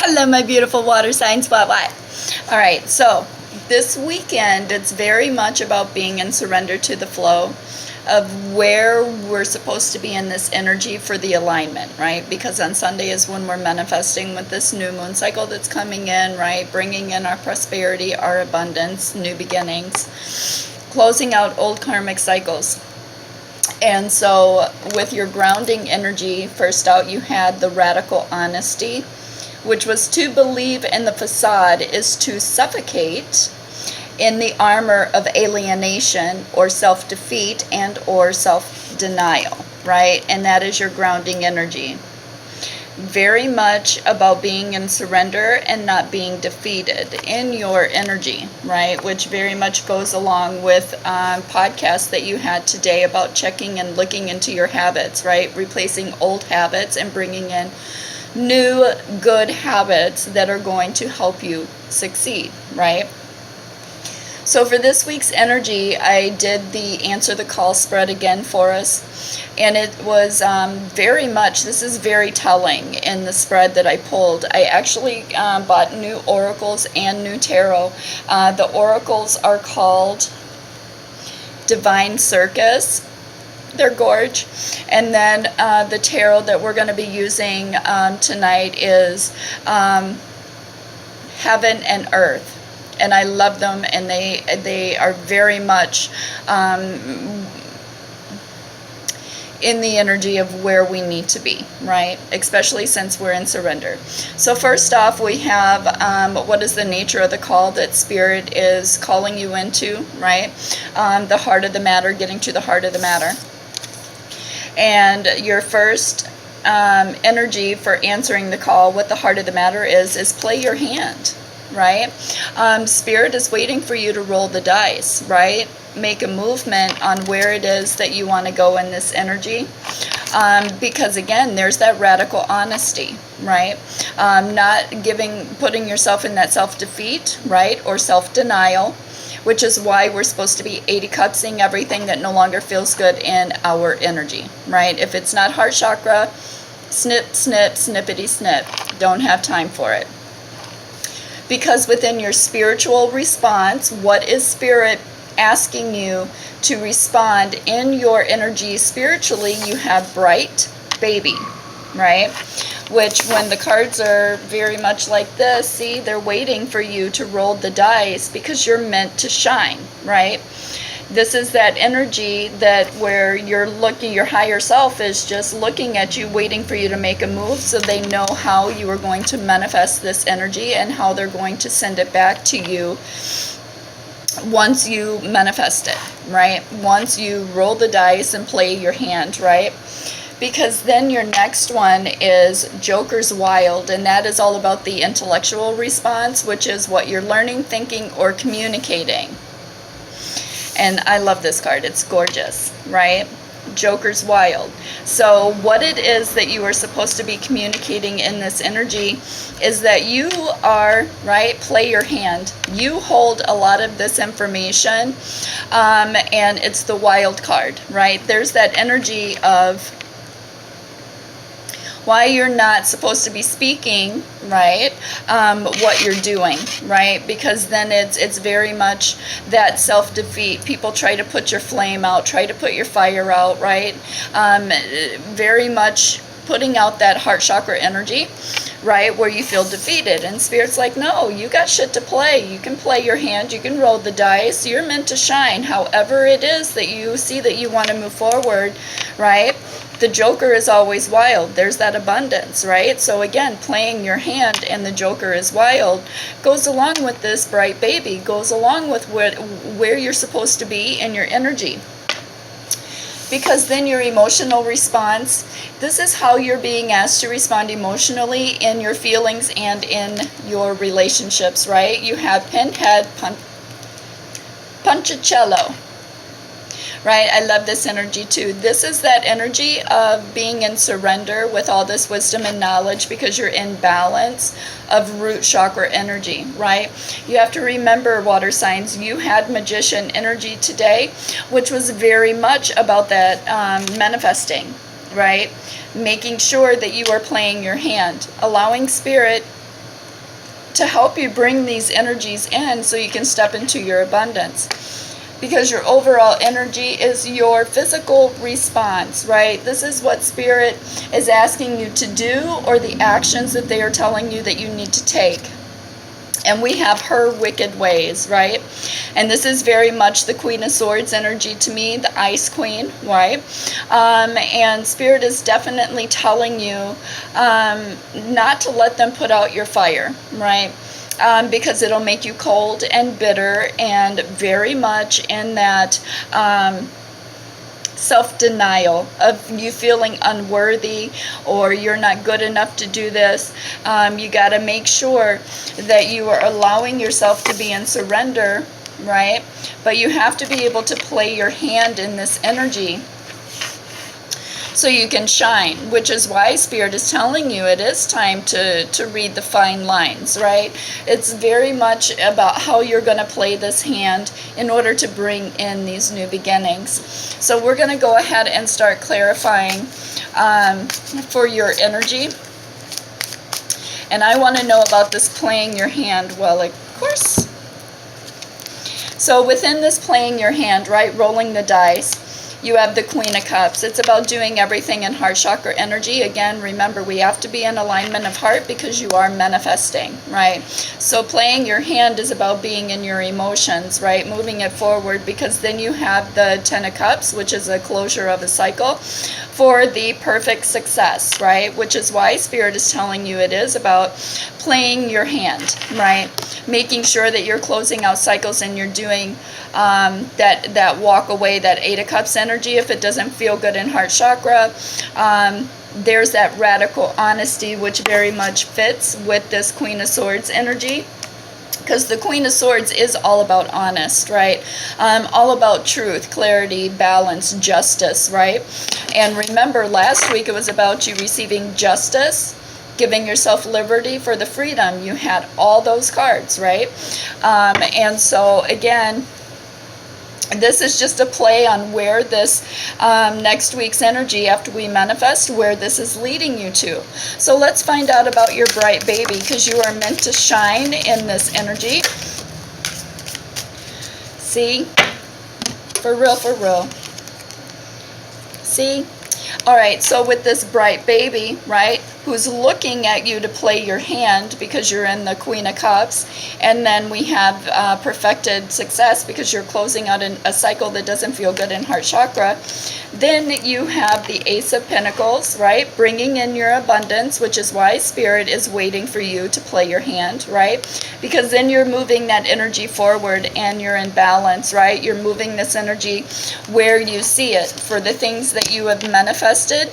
Hello, my beautiful water signs. What? All right, so this weekend, it's very much about being in surrender to the flow of where we're supposed to be in this energy for the alignment, right? Because on Sunday is when we're manifesting with this new moon cycle that's coming in, right? Bringing in our prosperity, our abundance, new beginnings, closing out old karmic cycles. And so with your grounding energy, first out you had the radical honesty, which was to believe in the facade is to suffocate in the armor of alienation or self-defeat and or self-denial, right? And that is your grounding energy. Very much about being in surrender and not being defeated in your energy, right? Which very much goes along with podcasts that you had today about checking and looking into your habits, right? Replacing old habits and bringing in new good habits that are going to help you succeed, right? So for this week's energy, I did the Answer the Call spread again for us. And it was very much, this is very telling in the spread that I pulled. I actually bought new oracles and new tarot. The oracles are called Divine Circus. They're gorge. And then the tarot that we're going to be using tonight is Heaven and Earth. And I love them, and they are very much in the energy of where we need to be, right? Especially since we're in surrender. So first off, we have what is the nature of the call that Spirit is calling you into, right? The heart of the matter, getting to the heart of the matter. And your first energy for answering the call, what the heart of the matter is play your hand. Right? Spirit is waiting for you to roll the dice, right? Make a movement on where it is that you want to go in this energy. Because again, there's that radical honesty, right? Not putting yourself in that self-defeat, right? Or self-denial, which is why we're supposed to be 80 cups, seeing everything that no longer feels good in our energy, right? If it's not heart chakra, snip, snip, snippity snip. Don't have time for it. Because within your spiritual response, what is Spirit asking you to respond in your energy spiritually? You have Bright Baby, right? Which when the cards are very much like this, see, they're waiting for you to roll the dice because you're meant to shine, right? This is that energy that where you're looking, your higher self is just looking at you, waiting for you to make a move so they know how you are going to manifest this energy and how they're going to send it back to you once you manifest it, right? Once you roll the dice and play your hand, right? Because then your next one is Joker's Wild, and that is all about the intellectual response, which is what you're learning, thinking, or communicating. And I love this card. It's gorgeous, right? Joker's Wild. So what it is that you are supposed to be communicating in this energy is that you are, right, play your hand. You hold a lot of this information, and it's the wild card, right? There's that energy of why you're not supposed to be speaking, right, what you're doing, right? Because then it's very much that self-defeat. People try to put your flame out, try to put your fire out, right? Very much putting out that heart chakra energy, right, where you feel defeated. And Spirit's like, no, you got shit to play. You can play your hand. You can roll the dice. You're meant to shine. However it is that you see that you want to move forward, right? The Joker is always wild. There's that abundance, right? So again, playing your hand and the Joker is wild goes along with this Bright Baby, goes along with where you're supposed to be in your energy. Because then your emotional response, this is how you're being asked to respond emotionally in your feelings and in your relationships, right? You have Pinhead, Punchicello. Right? I love this energy too. This is that energy of being in surrender with all this wisdom and knowledge because you're in balance of root chakra energy, right? You have to remember, water signs, you had magician energy today, which was very much about that manifesting, right? Making sure that you are playing your hand, allowing Spirit to help you bring these energies in so you can step into your abundance. Because your overall energy is your physical response, right? This is what Spirit is asking you to do, or the actions that they are telling you that you need to take. And we have her wicked ways, right? And this is very much the Queen of Swords energy to me, the Ice Queen, right? And Spirit is definitely telling you not to let them put out your fire, right? Because it'll make you cold and bitter and very much in that self-denial of you feeling unworthy or you're not good enough to do this. You got to make sure that you are allowing yourself to be in surrender, right? But you have to be able to play your hand in this energy so you can shine, which is why Spirit is telling you it is time to read the fine lines, right? It's very much about how you're going to play this hand in order to bring in these new beginnings. So we're going to go ahead and start clarifying for your energy. And I want to know about this playing your hand. Well, of course. So within this playing your hand, right, rolling the dice, you have the Queen of Cups. It's about doing everything in heart chakra energy. Again, remember, we have to be in alignment of heart because you are manifesting, right? So playing your hand is about being in your emotions, right? Moving it forward, because then you have the Ten of Cups, which is a closure of a cycle for the perfect success, right? Which is why Spirit is telling you it is about playing your hand, right? Making sure that you're closing out cycles and you're doing that walk away, that Eight of Cups energy. If it doesn't feel good in heart chakra, there's that radical honesty, which very much fits with this Queen of Swords energy. Because the Queen of Swords is all about honest, right? All about truth, clarity, balance, justice, right? And remember, last week it was about you receiving justice, giving yourself liberty for the freedom. You had all those cards, right? And so, again, this is just a play on where this next week's energy, after we manifest, where this is leading you to. So let's find out about your bright baby, because you are meant to shine in this energy. See? For real, for real. See? All right, so with this bright baby, right, who's looking at you to play your hand because you're in the Queen of Cups, and then we have perfected success because you're closing out a cycle that doesn't feel good in heart chakra. Then you have the Ace of Pentacles, right, bringing in your abundance, which is why Spirit is waiting for you to play your hand, right, because then you're moving that energy forward and you're in balance, right? You're moving this energy where you see it for the things that you have manifested.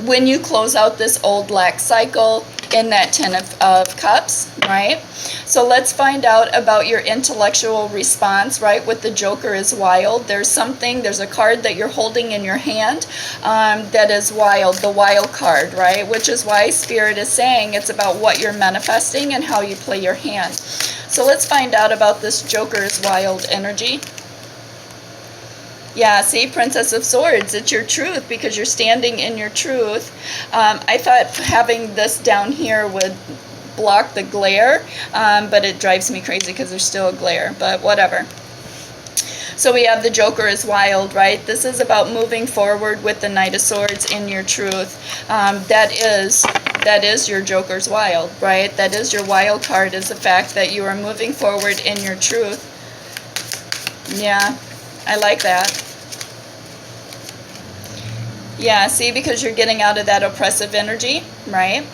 When you close out this old lack cycle in that Ten of Cups, right? So let's find out about your intellectual response, right? With the Joker is wild. There's a card that you're holding in your hand that is wild, the wild card, right? Which is why Spirit is saying it's about what you're manifesting and how you play your hand. So let's find out about this Joker is wild energy. Yeah, see, Princess of Swords, it's your truth because you're standing in your truth. I thought having this down here would block the glare, but it drives me crazy because there's still a glare, but whatever. So we have the Joker is wild, right? This is about moving forward with the Knight of Swords in your truth. That is your Joker's wild, right? That is your wild card, is the fact that you are moving forward in your truth. Yeah. I like that. Yeah, see, because you're getting out of that oppressive energy, right?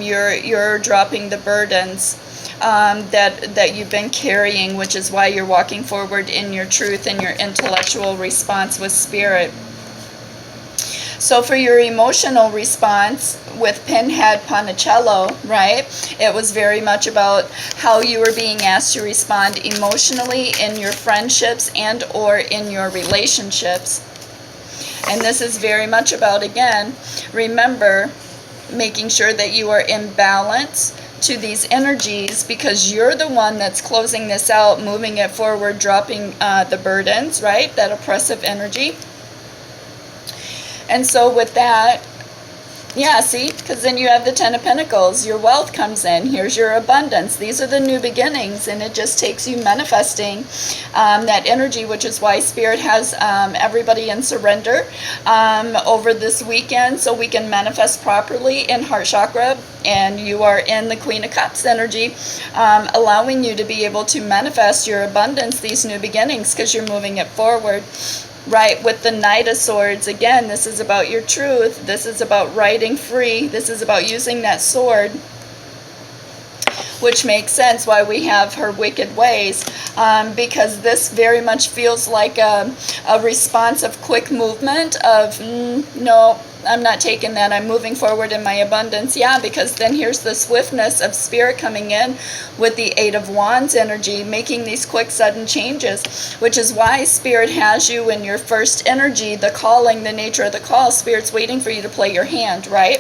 You're dropping the burdens that you've been carrying, which is why you're walking forward in your truth and your intellectual response with Spirit. So for your emotional response with Pinhead Ponticello, right, it was very much about how you were being asked to respond emotionally in your friendships and or in your relationships. And this is very much about, again, remember, making sure that you are in balance to these energies, because you're the one that's closing this out, moving it forward, dropping the burdens, right, that oppressive energy. And so with that, Yeah, see? Because then you have the Ten of Pentacles. Your wealth comes in. Here's your abundance. These are the new beginnings, and it just takes you manifesting that energy, which is why Spirit has everybody in surrender over this weekend, so we can manifest properly in heart chakra. And you are in the Queen of Cups energy, allowing you to be able to manifest your abundance, these new beginnings, because you're moving it forward. Right, with the Knight of Swords, again, this is about your truth. This is about riding free. This is about using that sword, which makes sense why we have her wicked ways, because this very much feels like a response of quick movement of, no, I'm not taking that. I'm moving forward in my abundance. Yeah, because then here's the swiftness of Spirit coming in with the Eight of Wands energy, making these quick, sudden changes, which is why Spirit has you in your first energy, the calling, the nature of the call. Spirit's waiting for you to play your hand, right?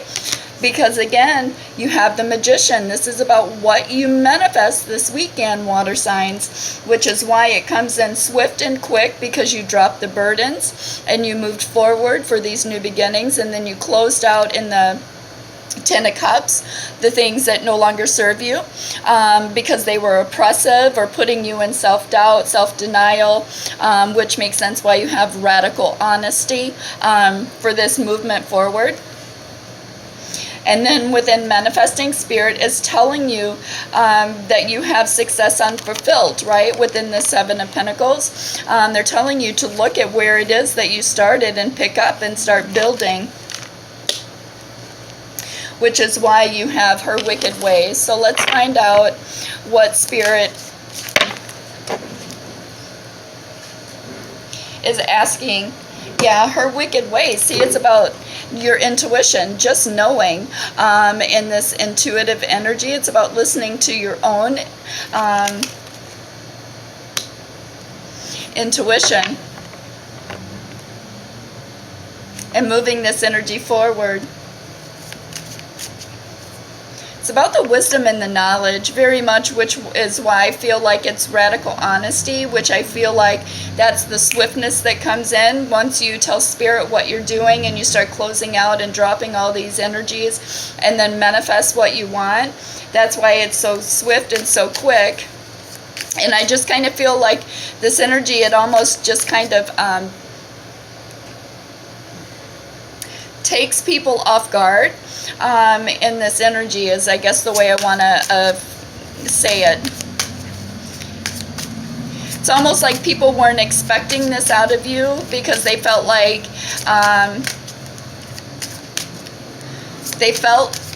Because again, you have the Magician. This is about what you manifest this weekend, water signs, which is why it comes in swift and quick, because you dropped the burdens and you moved forward for these new beginnings, and then you closed out in the Ten of Cups the things that no longer serve you, because they were oppressive or putting you in self-doubt, self-denial, which makes sense why you have radical honesty for this movement forward. And then within manifesting, Spirit is telling you that you have success unfulfilled, right? Within the Seven of Pentacles. They're telling you to look at where it is that you started and pick up and start building, which is why you have her wicked ways. So let's find out what Spirit is asking. Yeah, her wicked ways. See, it's about your intuition, just knowing in this intuitive energy. It's about listening to your own intuition and moving this energy forward. It's about the wisdom and the knowledge, very much, which is why I feel like it's radical honesty, which I feel like that's the swiftness that comes in once you tell Spirit what you're doing and you start closing out and dropping all these energies and then manifest what you want. That's why it's so swift and so quick. And I just kind of feel like this energy, it almost just kind of takes people off guard in this energy, is I guess the way I want to say it. It's almost like people weren't expecting this out of you because they felt like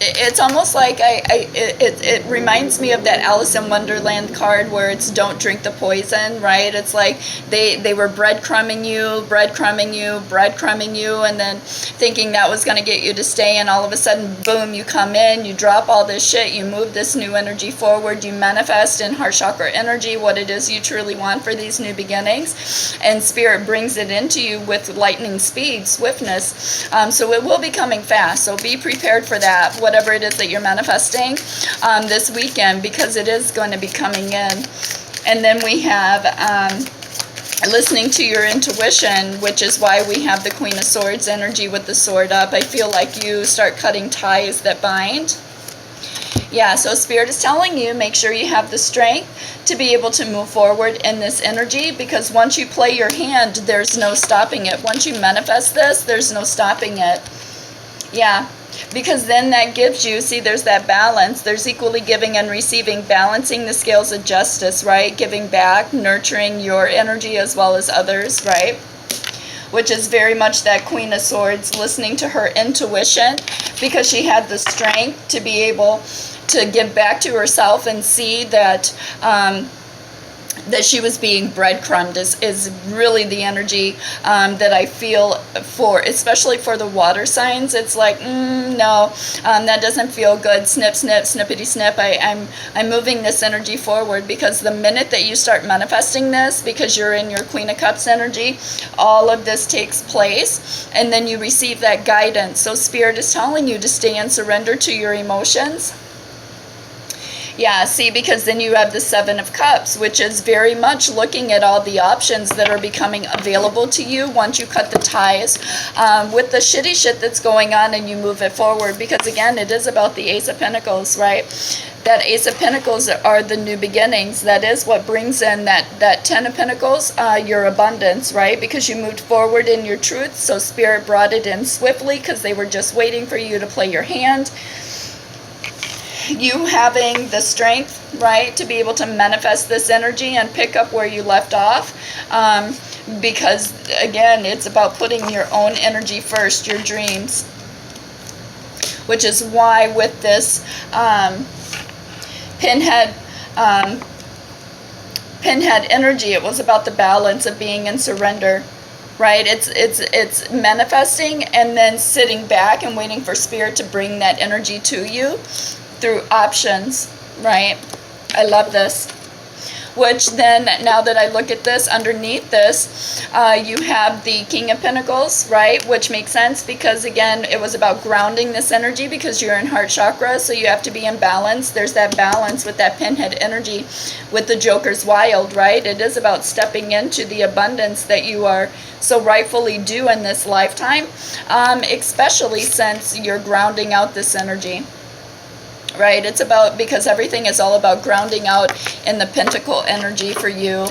it's almost like it reminds me of that Alice in Wonderland card where it's don't drink the poison, right? It's like they were breadcrumbing you, and then thinking that was going to get you to stay, and all of a sudden, boom, you come in, you drop all this shit, you move this new energy forward, you manifest in heart chakra energy what it is you truly want for these new beginnings, and Spirit brings it into you with lightning speed, swiftness, so it will be coming fast, so be prepared for that, whatever it is that you're manifesting this weekend, because it is going to be coming in. And then we have listening to your intuition, which is why we have the Queen of Swords energy with the sword up. I feel like you start cutting ties that bind. Yeah, so Spirit is telling you, make sure you have the strength to be able to move forward in this energy, because once you play your hand, there's no stopping it. Once you manifest this, there's no stopping it. Yeah, because then that gives you, see, there's that balance. There's equally giving and receiving, balancing the scales of justice, right? Giving back, nurturing your energy as well as others, right? Which is very much that Queen of Swords, listening to her intuition, because she had the strength to be able to give back to herself and see that that she was being breadcrumbed is really the energy that I feel for, especially for the water signs. It's like, no, that doesn't feel good. Snip, snip, snippity snip. I'm moving this energy forward, because the minute that you start manifesting this, because you're in your Queen of Cups energy, all of this takes place, and then you receive that guidance. So Spirit is telling you to stay and surrender to your emotions. Yeah, see, because then you have the Seven of Cups, which is very much looking at all the options that are becoming available to you once you cut the ties with the shitty shit that's going on and you move it forward. Because again, it is about the Ace of Pentacles, right? That Ace of Pentacles are the new beginnings. That is what brings in that Ten of Pentacles, your abundance, right? Because you moved forward in your truth, so Spirit brought it in swiftly because they were just waiting for you to play your hand. You having the strength, right, to be able to manifest this energy and pick up where you left off. Because, again, it's about putting your own energy first, your dreams. Which is why with this pinhead energy, it was about the balance of being in surrender. Right? It's manifesting and then sitting back and waiting for Spirit to bring that energy to you through options, right? I love this. Which then, now that I look at this, underneath this, you have the King of Pentacles, right? Which makes sense because, again, it was about grounding this energy because you're in heart chakra, so you have to be in balance. There's that balance with that pinhead energy with the Joker's wild, right? It is about stepping into the abundance that you are so rightfully due in this lifetime, especially since you're grounding out this energy. Right, it's about, because everything is all about grounding out in the pentacle energy for you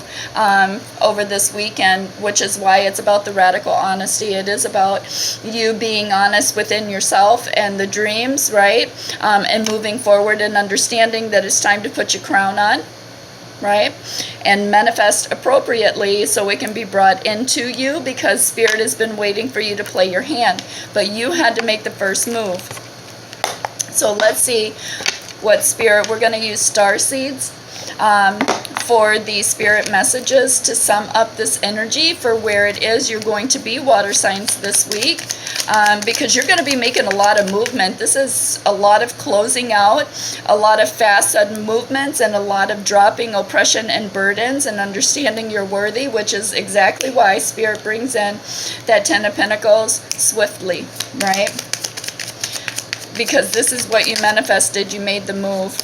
over this weekend, which is why it's about the radical honesty. It is about you being honest within yourself and the dreams, right? And moving forward and understanding that it's time to put your crown on, right? And manifest appropriately so it can be brought into you, because Spirit has been waiting for you to play your hand. But you had to make the first move. So let's see what Spirit, we're going to use star seeds for the Spirit messages to sum up this energy for where it is you're going to be, water signs, this week. Because you're going to be making a lot of movement. This is a lot of closing out, a lot of fast, sudden movements, and a lot of dropping oppression and burdens and understanding you're worthy, which is exactly why Spirit brings in that Ten of Pentacles swiftly, right? Because this is what you manifested. You made the move.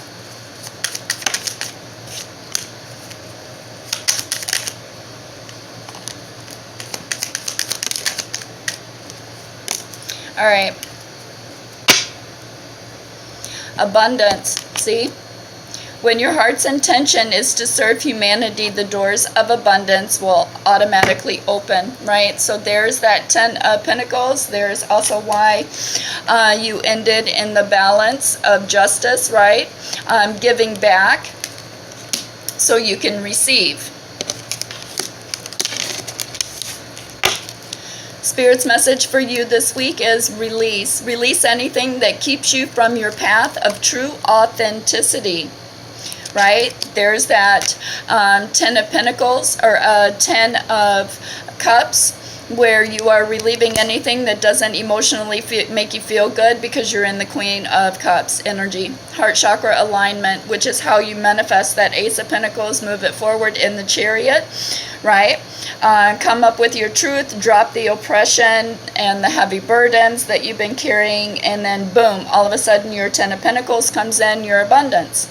All right. Abundance. See? When your heart's intention is to serve humanity, the doors of abundance will automatically open, right? So there's that Ten of Pentacles. There's also why you ended in the balance of justice, right? Giving back so you can receive. Spirit's message for you this week is release. Release anything that keeps you from your path of true authenticity. Right? There's that Ten of Pentacles, or Ten of Cups, where you are relieving anything that doesn't emotionally make you feel good, because you're in the Queen of Cups energy. Heart chakra alignment, which is how you manifest that Ace of Pentacles, move it forward in the Chariot, right? Come up with your truth, drop the oppression and the heavy burdens that you've been carrying, and then boom, all of a sudden your Ten of Pentacles comes in, your abundance.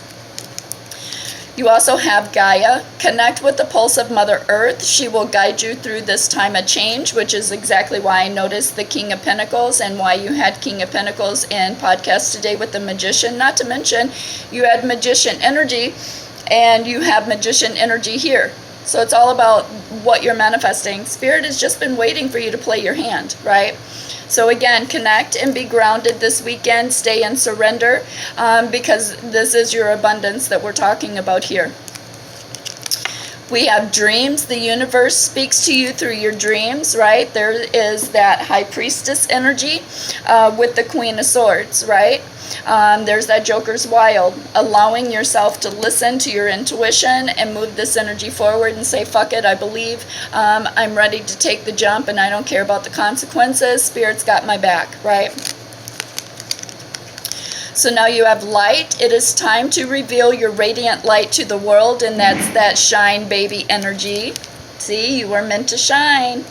You also have Gaia. Connect with the pulse of Mother Earth. She will guide you through this time of change, which is exactly why I noticed the King of Pentacles and why you had King of Pentacles in podcast today with the Magician. Not to mention, you had Magician energy, and you have Magician energy here. So it's all about what you're manifesting. Spirit has just been waiting for you to play your hand, right? So again, connect and be grounded this weekend. Stay in surrender, because this is your abundance that we're talking about here. We have dreams. The universe speaks to you through your dreams, right? There is that High Priestess energy with the Queen of Swords, right? There's that Joker's wild, allowing yourself to listen to your intuition and move this energy forward and say, fuck it, I believe, I'm ready to take the jump and I don't care about the consequences. Spirit's got my back, right? So now you have light. It is time to reveal your radiant light to the world, and that's that shine baby energy. See, you were meant to shine.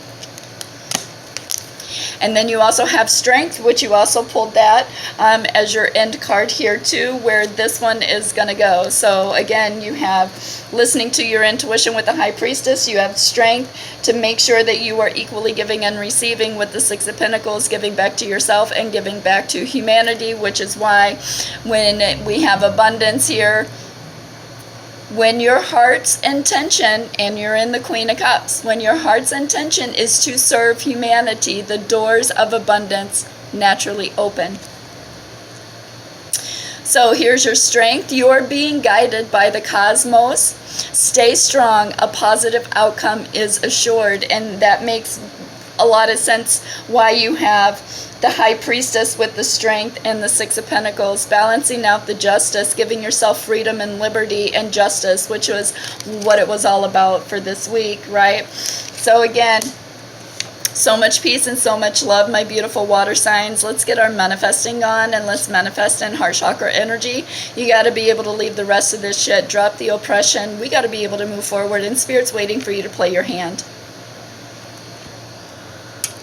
And then you also have Strength, which you also pulled that as your end card here too, where this one is going to go. So again, you have listening to your intuition with the High Priestess. You have Strength to make sure that you are equally giving and receiving with the Six of Pentacles, giving back to yourself and giving back to humanity, which is why when we have abundance here, when your heart's intention, and you're in the Queen of Cups, when your heart's intention is to serve humanity, the doors of abundance naturally open. So here's your Strength. You're being guided by the cosmos. Stay strong. A positive outcome is assured. And that makes a lot of sense why you have the High Priestess with the Strength and the Six of Pentacles, balancing out the Justice, giving yourself freedom and liberty and justice, which was what it was all about for this week, right? So again, so much peace and so much love, my beautiful water signs. Let's get our manifesting on, and let's manifest in heart chakra energy. You got to be able to leave the rest of this shit, drop the oppression. We got to be able to move forward, and Spirit's waiting for you to play your hand.